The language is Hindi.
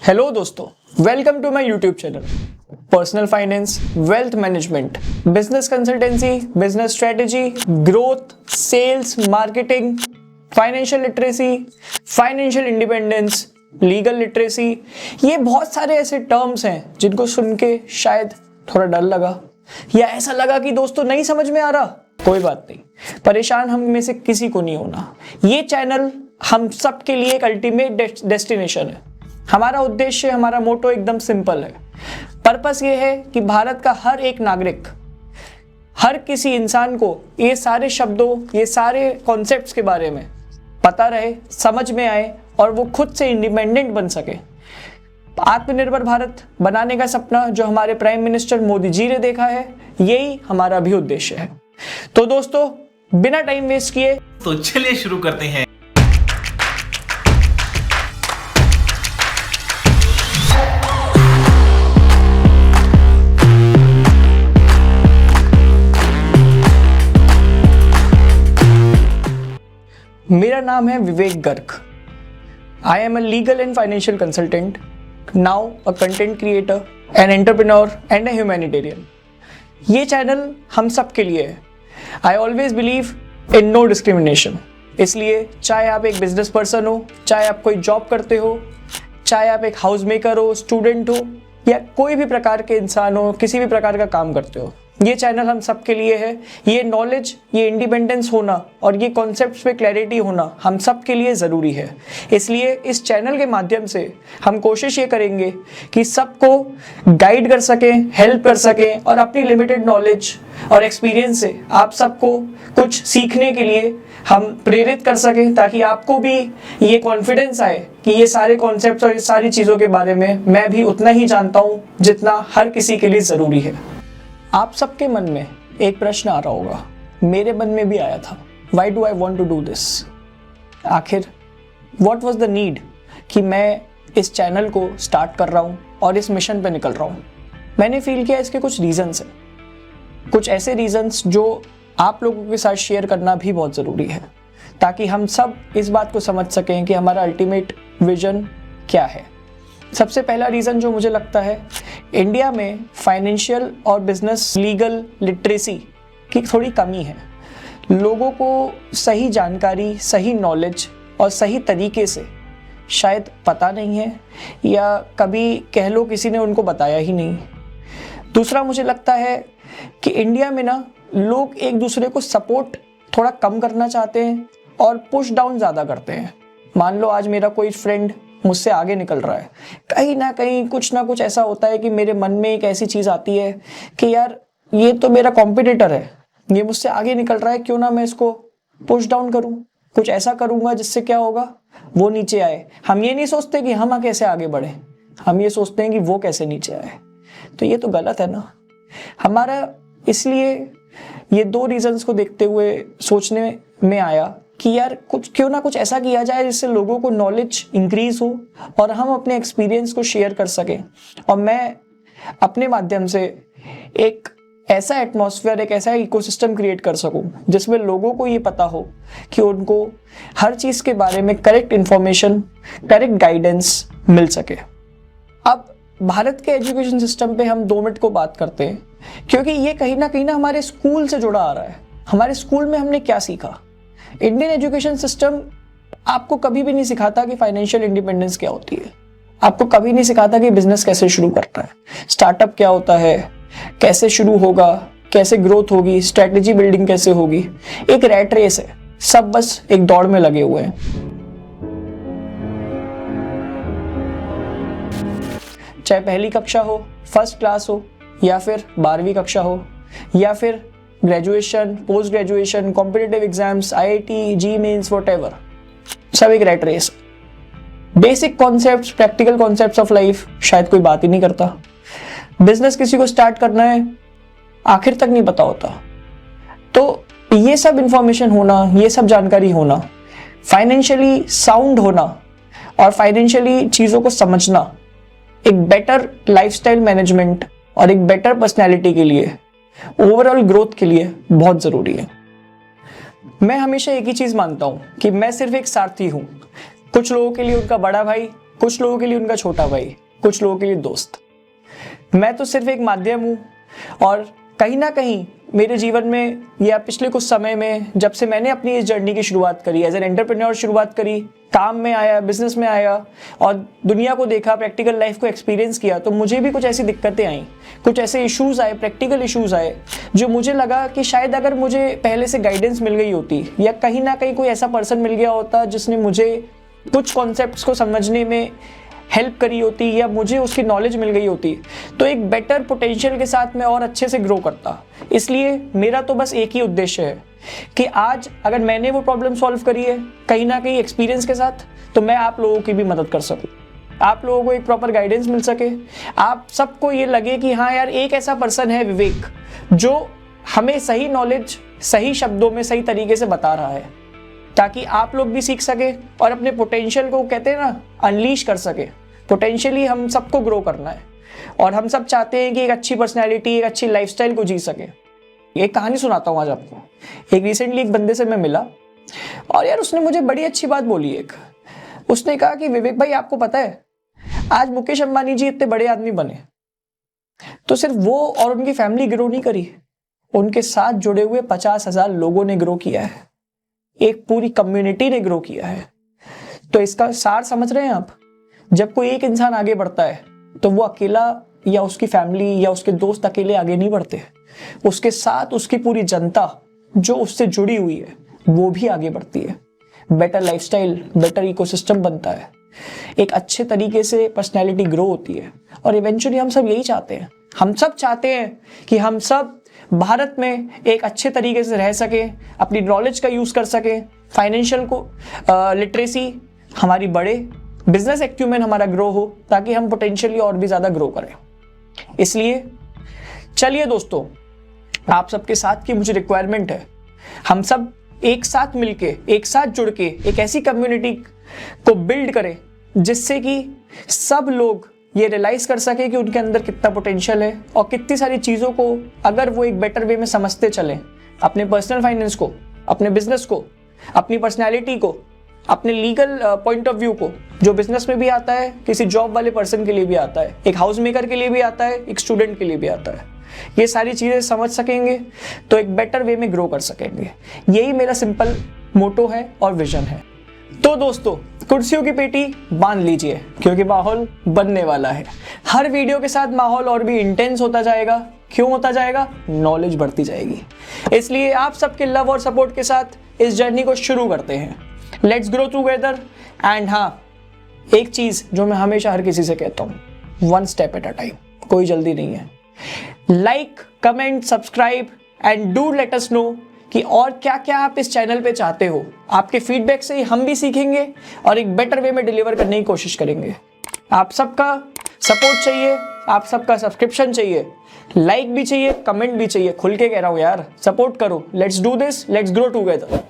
हेलो दोस्तों, welcome to my YouTube channel. Personal finance, wealth management, business consultancy, business strategy, growth, sales, marketing, financial literacy, financial independence, legal literacy, ये बहुत सारे ऐसे टर्म्स हैं जिनको सुन के शायद थोड़ा डर लगा या ऐसा लगा कि दोस्तों नहीं समझ में आ रहा। कोई बात नहीं, परेशान हम में से किसी को नहीं होना। ये चैनल हम सब के लिए एक अल्टीमेट डेस्टिनेशन है। हमारा उद्देश्य, हमारा मोटो एकदम सिंपल है। पर्पस ये है कि भारत का हर एक नागरिक, हर किसी इंसान को ये सारे शब्दों, ये सारे कॉन्सेप्ट्स के बारे में पता रहे, समझ में आए और वो खुद से इंडिपेंडेंट बन सके। आत्मनिर्भर भारत बनाने का सपना जो हमारे प्राइम मिनिस्टर मोदी जी ने देखा है, यही हमारा भी उद्देश्य है। तो दोस्तों, बिना टाइम वेस्ट किए तो चलिए शुरू करते हैं। मेरा नाम है Vivek Garg. I am a legal and financial consultant, now a content creator, an entrepreneur and a humanitarian. ये चैनल हम सब के लिए है। I always believe in no discrimination. इसलिए चाहे आप एक बिजनेस पर्सन हो, चाहे आप कोई जॉब करते हो, चाहे आप एक हाउस मेकर हो, स्टूडेंट हो या कोई भी प्रकार के इंसान हो, किसी भी प्रकार का काम करते हो, ये चैनल हम सब के लिए है। ये नॉलेज, ये इंडिपेंडेंस होना और ये कॉन्सेप्ट्स पे क्लैरिटी होना हम सब के लिए ज़रूरी है। इसलिए इस चैनल के माध्यम से हम कोशिश ये करेंगे कि सबको गाइड कर सकें, हेल्प कर सकें और अपनी लिमिटेड नॉलेज और एक्सपीरियंस से आप सबको कुछ सीखने के लिए हम प्रेरित कर सकें, ताकि आपको भी ये कॉन्फिडेंस आए कि ये सारे कॉन्सेप्ट्स और ये सारी चीज़ों के बारे में मैं भी उतना ही जानता हूँ जितना हर किसी के लिए ज़रूरी है। आप सबके मन में एक प्रश्न आ रहा होगा, मेरे मन में भी आया था, why do I want to do this? आखिर वॉट वॉज द नीड कि मैं इस चैनल को स्टार्ट कर रहा हूँ और इस मिशन पे निकल रहा हूँ? मैंने फील किया इसके कुछ रीजंस हैं, कुछ ऐसे रीजंस जो आप लोगों के साथ शेयर करना भी बहुत ज़रूरी है, ताकि हम सब इस बात को समझ सकें कि हमारा अल्टीमेट विजन क्या है। सबसे पहला रीज़न जो मुझे लगता है, इंडिया में फाइनेंशियल और बिजनेस लीगल लिटरेसी की थोड़ी कमी है। लोगों को सही जानकारी, सही नॉलेज और सही तरीके से शायद पता नहीं है, या कभी कह लो किसी ने उनको बताया ही नहीं। दूसरा, मुझे लगता है कि इंडिया में ना लोग एक दूसरे को सपोर्ट थोड़ा कम करना चाहते हैं और पुश डाउन ज़्यादा करते हैं। मान लो आज मेरा कोई फ्रेंड मुझसे आगे निकल रहा है, कहीं ना कहीं कुछ ना कुछ ऐसा होता है कि मेरे मन में एक ऐसी चीज़ आती है कि यार ये तो मेरा कॉम्पिटिटर है, ये मुझसे आगे निकल रहा है, क्यों ना मैं इसको पुश डाउन करूं, कुछ ऐसा करूंगा जिससे क्या होगा, वो नीचे आए। हम ये नहीं सोचते कि हम कैसे आगे बढ़े, हम ये सोचते हैं कि वो कैसे नीचे आए। तो ये तो गलत है ना हमारा। इसलिए ये दो रीजंस को देखते हुए सोचने में आया कि यार कुछ क्यों ना कुछ ऐसा किया जाए जिससे लोगों को नॉलेज इंक्रीज हो और हम अपने एक्सपीरियंस को शेयर कर सकें, और मैं अपने माध्यम से एक ऐसा एटमॉस्फेयर, एक ऐसा इकोसिस्टम क्रिएट कर सकूं जिसमें लोगों को ये पता हो कि उनको हर चीज़ के बारे में करेक्ट इंफॉर्मेशन, करेक्ट गाइडेंस मिल सके। अब भारत के एजुकेशन सिस्टम पे हम 2 मिनट को बात करते हैं, क्योंकि ये कहीं ना हमारे स्कूल से जुड़ा आ रहा है। हमारे स्कूल में हमने क्या सीखा? इंडियन एजुकेशन सिस्टम आपको कभी भी नहीं सिखाता कि फाइनेंशियल इंडिपेंडेंस क्या होती है, आपको कभी नहीं सिखाता कि बिजनेस कैसे शुरू करता है, स्टार्टअप क्या होता है, कैसे शुरू होगा, कैसे ग्रोथ होगी, स्ट्रेटेजी बिल्डिंग कैसे होगी। एक रैट रेस है, सब बस एक दौड़ में लगे हुए हैं। चाहे पहली कक्षा हो, फर्स्ट क्लास हो, या फिर 12वीं कक्षा हो, या फिर graduation, post graduation, competitive exams, IIT, JEE Mains, whatever, सब एक rat race. Basic concepts, practical concepts of life शायद कोई बात ही नहीं करता। बिजनेस किसी को स्टार्ट करना है, आखिर तक नहीं पता होता। तो ये सब इंफॉर्मेशन होना, ये सब जानकारी होना, फाइनेंशियली साउंड होना और फाइनेंशियली चीज़ों को समझना एक बेटर लाइफस्टाइल मैनेजमेंट और एक बेटर पर्सनैलिटी के लिए, ओवरऑल ग्रोथ के लिए बहुत ज़रूरी है। मैं हमेशा एक ही चीज़ मानता हूँ कि मैं सिर्फ एक सारथी हूँ। कुछ लोगों के लिए उनका बड़ा भाई, कुछ लोगों के लिए उनका छोटा भाई, कुछ लोगों के लिए दोस्त। मैं तो सिर्फ एक माध्यम हूँ और कहीं ना कहीं मेरे जीवन में या पिछले कुछ समय में जब से मैंने अपनी इस जर्नी की शुरुआत करी, एज एन एंटरप्रेन्योर शुरुआत करी, काम में आया, बिजनेस में आया और दुनिया को देखा, प्रैक्टिकल लाइफ को एक्सपीरियंस किया, तो मुझे भी कुछ ऐसी दिक्कतें आई, कुछ ऐसे इश्यूज आए, प्रैक्टिकल इश्यूज आए, जो मुझे लगा कि शायद अगर मुझे पहले से गाइडेंस मिल गई होती या कहीं ना कहीं कोई ऐसा पर्सन मिल गया होता जिसने मुझे कुछ कॉन्सेप्ट्स को समझने में हेल्प करी होती या मुझे उसकी नॉलेज मिल गई होती, तो एक बेटर पोटेंशियल के साथ मैं और अच्छे से ग्रो करता। इसलिए मेरा तो बस एक ही उद्देश्य है कि आज अगर मैंने वो प्रॉब्लम सॉल्व करी है कहीं ना कहीं एक्सपीरियंस के साथ, तो मैं आप लोगों की भी मदद कर सकूं, आप लोगों को एक प्रॉपर गाइडेंस मिल सके, आप सबको ये लगे कि हाँ यार एक ऐसा पर्सन है विवेक जो हमें सही नॉलेज सही शब्दों में सही तरीके से बता रहा है, ताकि आप लोग भी सीख सके और अपने पोटेंशियल को, कहते हैं ना, अनलीश कर सके। पोटेंशियली हम सबको ग्रो करना है और हम सब चाहते हैं कि एक अच्छी पर्सनैलिटी, एक अच्छी लाइफस्टाइल को जी सके। एक कहानी सुनाता हूँ आज आपको। एक रिसेंटली एक बंदे से मैं मिला और यार उसने मुझे बड़ी अच्छी बात बोली। एक उसने कहा कि विवेक भाई, आपको पता है आज मुकेश अंबानी जी इतने बड़े आदमी बने तो सिर्फ वो और उनकी फैमिली ग्रो नहीं करी, उनके साथ जुड़े हुए 50,000 लोगों ने ग्रो किया है, एक पूरी कम्युनिटी ने ग्रो किया है। तो इसका सार समझ रहे हैं आप? जब कोई एक इंसान आगे बढ़ता है तो वो अकेला या उसकी फैमिली या उसके दोस्त अकेले आगे नहीं बढ़ते, उसके साथ उसकी पूरी जनता जो उससे जुड़ी हुई है वो भी आगे बढ़ती है। बेटर लाइफस्टाइल, बेटर इकोसिस्टम बनता है, एक अच्छे तरीके से पर्सनैलिटी ग्रो होती है और इवेंचुअली हम सब यही चाहते हैं। हम सब चाहते हैं कि हम सब भारत में एक अच्छे तरीके से रह सके, अपनी नॉलेज का यूज कर सके, फाइनेंशियल को लिटरेसी हमारी बढ़े, बिजनेस एक्यूमेन हमारा ग्रो हो, ताकि हम पोटेंशियली और भी ज्यादा ग्रो करें। इसलिए चलिए दोस्तों, आप सबके साथ की मुझे रिक्वायरमेंट है, हम सब एक साथ मिलके, एक साथ जुड़ के एक ऐसी कम्युनिटी को बिल्ड करें जिससे कि सब लोग ये रियलाइज कर सके कि उनके अंदर कितना पोटेंशियल है और कितनी सारी चीज़ों को अगर वो एक बेटर वे में समझते चलें, अपने पर्सनल फाइनेंस को, अपने बिजनेस को, अपनी पर्सनैलिटी को, अपने लीगल पॉइंट ऑफ व्यू को, जो बिजनेस में भी आता है, किसी जॉब वाले पर्सन के लिए भी आता है, एक हाउस मेकर के लिए भी आता है, एक स्टूडेंट के लिए भी आता है, ये सारी चीज़ें समझ सकेंगे तो एक बेटर वे में ग्रो कर सकेंगे। यही मेरा सिंपल मोटो है और विजन है। तो दोस्तों, कुर्सियों की पेटी बांध लीजिए क्योंकि माहौल बनने वाला है। हर वीडियो के साथ माहौल और भी इंटेंस होता जाएगा। क्यों होता जाएगा? नॉलेज बढ़ती जाएगी। इसलिए आप सबके लव और सपोर्ट के साथ इस जर्नी को शुरू करते हैं। Let's grow together. एंड हाँ, एक चीज जो मैं हमेशा हर किसी से कहता हूँ, one step at a time, कोई जल्दी नहीं है। Like, comment, subscribe and do let us know कि और क्या क्या आप इस चैनल पे चाहते हो। आपके फीडबैक से ही हम भी सीखेंगे और एक बेटर वे में डिलीवर करने की कोशिश करेंगे। आप सबका सपोर्ट चाहिए, आप सबका सब्सक्रिप्शन चाहिए, लाइक भी चाहिए, कमेंट भी चाहिए। खुल के कह रहा हूँ यार, सपोर्ट करो। Let's do this, let's grow together.